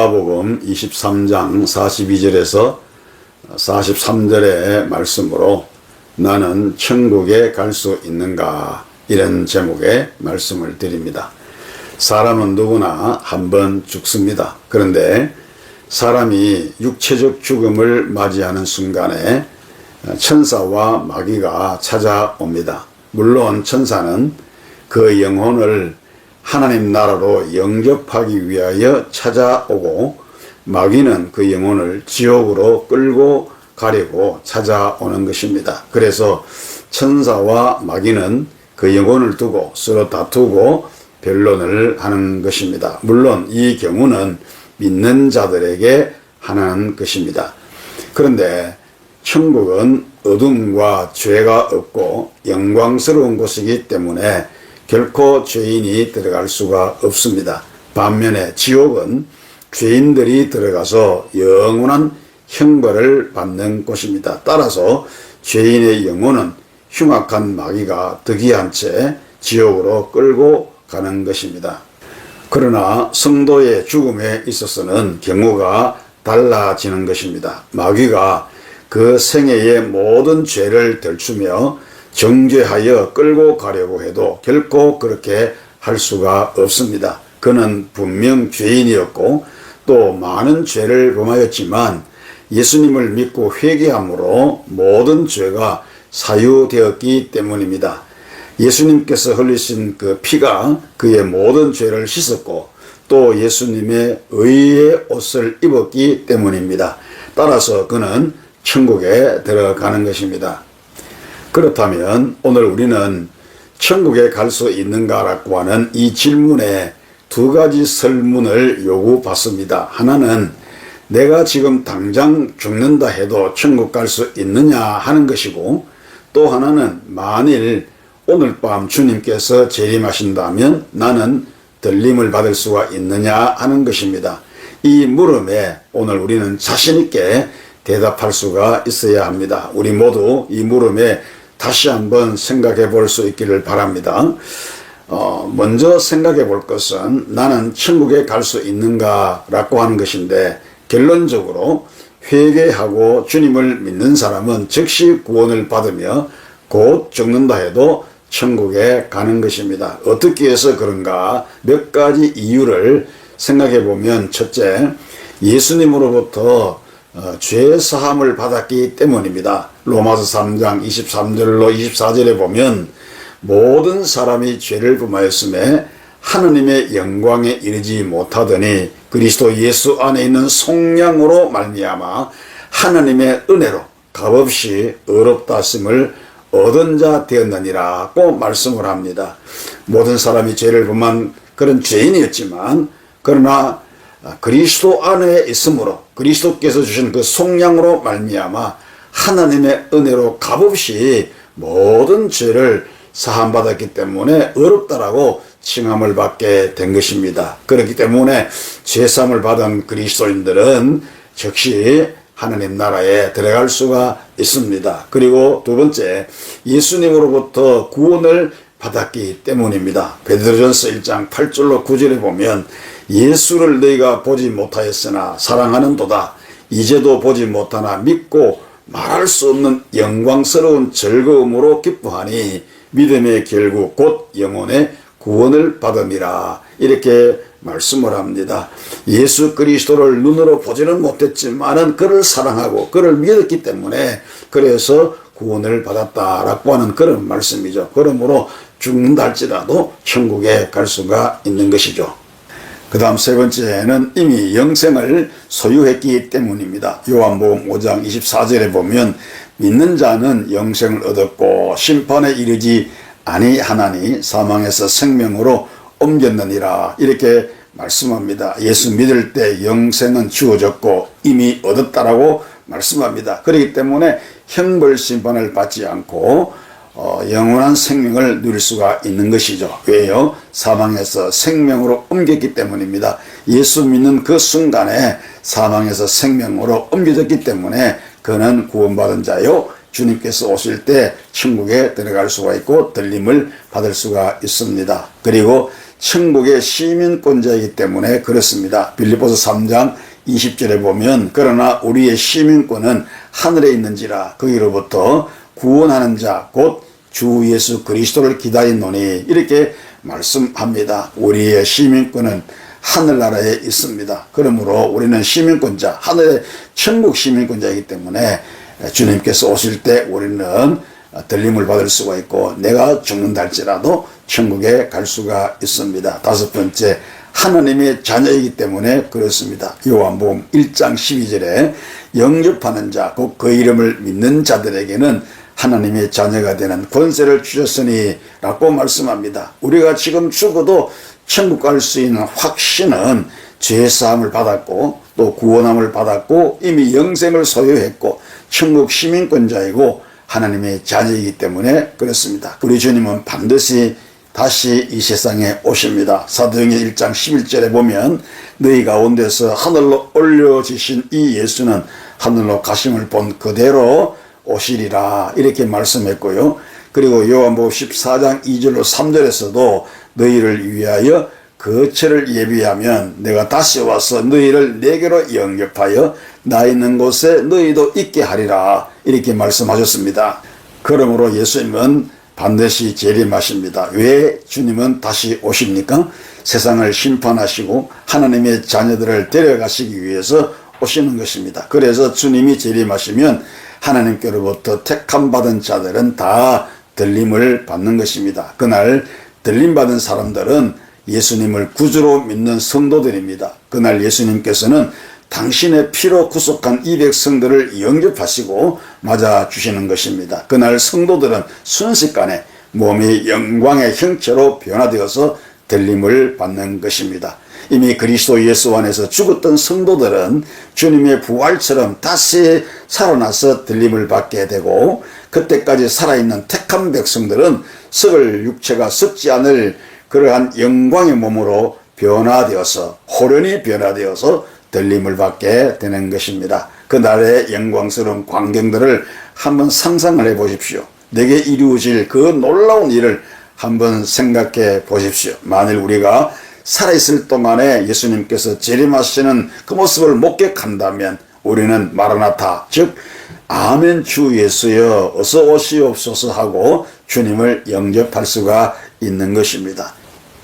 누가복음 23장 42절에서 43절의 말씀으로 나는 천국에 갈 수 있는가, 이런 제목의 말씀을 드립니다. 사람은 누구나 한 번 죽습니다. 그런데 사람이 육체적 죽음을 맞이하는 순간에 천사와 마귀가 찾아옵니다. 물론 천사는 그 영혼을 하나님 나라로 영접하기 위하여 찾아오고, 마귀는 그 영혼을 지옥으로 끌고 가려고 찾아오는 것입니다. 그래서 천사와 마귀는 그 영혼을 두고 서로 다투고 변론을 하는 것입니다. 물론 이 경우는 믿는 자들에게 하는 것입니다. 그런데 천국은 어둠과 죄가 없고 영광스러운 곳이기 때문에 결코 죄인이 들어갈 수가 없습니다. 반면에 지옥은 죄인들이 들어가서 영원한 형벌을 받는 곳입니다. 따라서 죄인의 영혼은 흉악한 마귀가 득이한 채 지옥으로 끌고 가는 것입니다. 그러나 성도의 죽음에 있어서는 경우가 달라지는 것입니다. 마귀가 그 생애의 모든 죄를 들추며 정죄하여 끌고 가려고 해도 결코 그렇게 할 수가 없습니다. 그는 분명 죄인이었고 또 많은 죄를 범하였지만 예수님을 믿고 회개함으로 모든 죄가 사유되었기 때문입니다. 예수님께서 흘리신 그 피가 그의 모든 죄를 씻었고 또 예수님의 의의 옷을 입었기 때문입니다. 따라서 그는 천국에 들어가는 것입니다. 그렇다면 오늘 우리는 천국에 갈 수 있는가라고 하는 이 질문에 두 가지 설문을 요구받습니다. 하나는 내가 지금 당장 죽는다 해도 천국 갈 수 있느냐 하는 것이고, 또 하나는 만일 오늘 밤 주님께서 재림하신다면 나는 들림을 받을 수가 있느냐 하는 것입니다. 이 물음에 오늘 우리는 자신 있게 대답할 수가 있어야 합니다. 우리 모두 이 물음에 다시 한번 생각해 볼 수 있기를 바랍니다. 먼저 생각해 볼 것은 나는 천국에 갈 수 있는가 라고 하는 것인데, 결론적으로 회개하고 주님을 믿는 사람은 즉시 구원을 받으며 곧 죽는다 해도 천국에 가는 것입니다. 어떻게 해서 그런가? 몇 가지 이유를 생각해 보면, 첫째, 예수님으로부터 죄 사함을 받았기 때문입니다. 로마서 3장 23절로 24절에 보면 모든 사람이 죄를 범하였음에 하느님의 영광에 이르지 못하더니 그리스도 예수 안에 있는 속량으로 말미암아 하느님의 은혜로 값없이 의롭다 하심을 얻은 자 되었느니라고 말씀을 합니다. 모든 사람이 죄를 범한 그런 죄인이었지만, 그러나 그리스도 안에 있으므로 그리스도께서 주신 그 속량으로 말미암아 하나님의 은혜로 값없이 모든 죄를 사함받았기 때문에 의롭다라고 칭함을 받게 된 것입니다. 그렇기 때문에 죄사함을 받은 그리스도인들은 즉시 하나님 나라에 들어갈 수가 있습니다. 그리고 두 번째, 예수님으로부터 구원을 받았기 때문입니다. 베드로전서 1장 8절로 9절에 보면 예수를 너희가 보지 못하였으나 사랑하는도다. 이제도 보지 못하나 믿고 말할 수 없는 영광스러운 즐거움으로 기뻐하니 믿음의 결국 곧 영혼의 구원을 받음이라. 이렇게 말씀을 합니다. 예수 그리스도를 눈으로 보지는 못했지만은 그를 사랑하고 그를 믿었기 때문에 그래서 구원을 받았다라고 하는 그런 말씀이죠. 그러므로 죽는다 할지라도 천국에 갈 수가 있는 것이죠. 그 다음 세 번째는 이미 영생을 소유했기 때문입니다. 요한복음 5장 24절에 보면 믿는 자는 영생을 얻었고 심판에 이르지 아니하나니 사망에서 생명으로 옮겼느니라. 이렇게 말씀합니다. 예수 믿을 때 영생은 주어졌고 이미 얻었다라고 말씀합니다. 그렇기 때문에 형벌 심판을 받지 않고 영원한 생명을 누릴 수가 있는 것이죠. 왜요? 사망에서 생명으로 옮겼기 때문입니다. 예수 믿는 그 순간에 사망에서 생명으로 옮겨졌기 때문에 그는 구원받은 자요, 주님께서 오실 때 천국에 들어갈 수가 있고 들림을 받을 수가 있습니다. 그리고 천국의 시민권자이기 때문에 그렇습니다. 빌립보서 3장 20절에 보면 그러나 우리의 시민권은 하늘에 있는지라 거기로부터 구원하는 자 곧 주 예수 그리스도를 기다리노니 이렇게 말씀합니다. 우리의 시민권은 하늘나라에 있습니다. 그러므로 우리는 시민권자, 하늘의 천국 시민권자이기 때문에 주님께서 오실 때 우리는 들림을 받을 수가 있고 내가 죽는다 할지라도 천국에 갈 수가 있습니다. 다섯 번째, 하나님의 자녀이기 때문에 그렇습니다. 요한복음 1장 12절에 영접하는 자, 곧 그 이름을 믿는 자들에게는 하나님의 자녀가 되는 권세를 주셨으니 라고 말씀합니다. 우리가 지금 죽어도 천국 갈 수 있는 확신은 죄사함을 받았고 또 구원함을 받았고 이미 영생을 소유했고 천국 시민권자이고 하나님의 자녀이기 때문에 그렇습니다. 우리 주님은 반드시 다시 이 세상에 오십니다. 사도행전 1장 11절에 보면 너희 가운데서 하늘로 올려지신 이 예수는 하늘로 가심을 본 그대로 오시리라 이렇게 말씀했고요. 그리고 요한복음 14장 2절로 3절에서도 너희를 위하여 거처를 예비하면 내가 다시 와서 너희를 내게로 영접하여 나 있는 곳에 너희도 있게 하리라 이렇게 말씀하셨습니다. 그러므로 예수님은 반드시 재림하십니다. 왜 주님은 다시 오십니까? 세상을 심판하시고 하나님의 자녀들을 데려가시기 위해서 오시는 것입니다. 그래서 주님이 재림하시면 하나님께로부터 택함받은 자들은 다 들림을 받는 것입니다. 그날 들림받은 사람들은 예수님을 구주로 믿는 성도들입니다. 그날 예수님께서는 당신의 피로 구속한 이 백성들을 영접하시고 맞아주시는 것입니다. 그날 성도들은 순식간에 몸이 영광의 형체로 변화되어서 들림을 받는 것입니다. 이미 그리스도 예수 안에서 죽었던 성도들은 주님의 부활처럼 다시 살아나서 들림을 받게 되고 그때까지 살아있는 택한 백성들은 썩을 육체가 썩지 않을 그러한 영광의 몸으로 변화되어서 호련히 변화되어서 들림을 받게 되는 것입니다. 그날의 영광스러운 광경들을 한번 상상을 해 보십시오. 내게 이루어질 그 놀라운 일을 한번 생각해 보십시오. 만일 우리가 살아있을 동안에 예수님께서 재림하시는 그 모습을 목격한다면 우리는 마라나타 즉 아멘 주 예수여 어서 오시옵소서 하고 주님을 영접할 수가 있는 것입니다.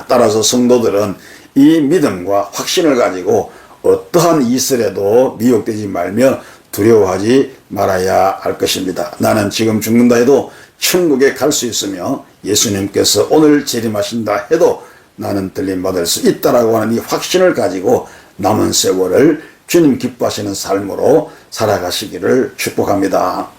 따라서 성도들은 이 믿음과 확신을 가지고 어떠한 이슬에도 미혹되지 말며 두려워하지 말아야 할 것입니다. 나는 지금 죽는다 해도 천국에 갈 수 있으며 예수님께서 오늘 재림하신다 해도 나는 들림받을 수 있다라고 하는 이 확신을 가지고 남은 세월을 주님 기뻐하시는 삶으로 살아가시기를 축복합니다.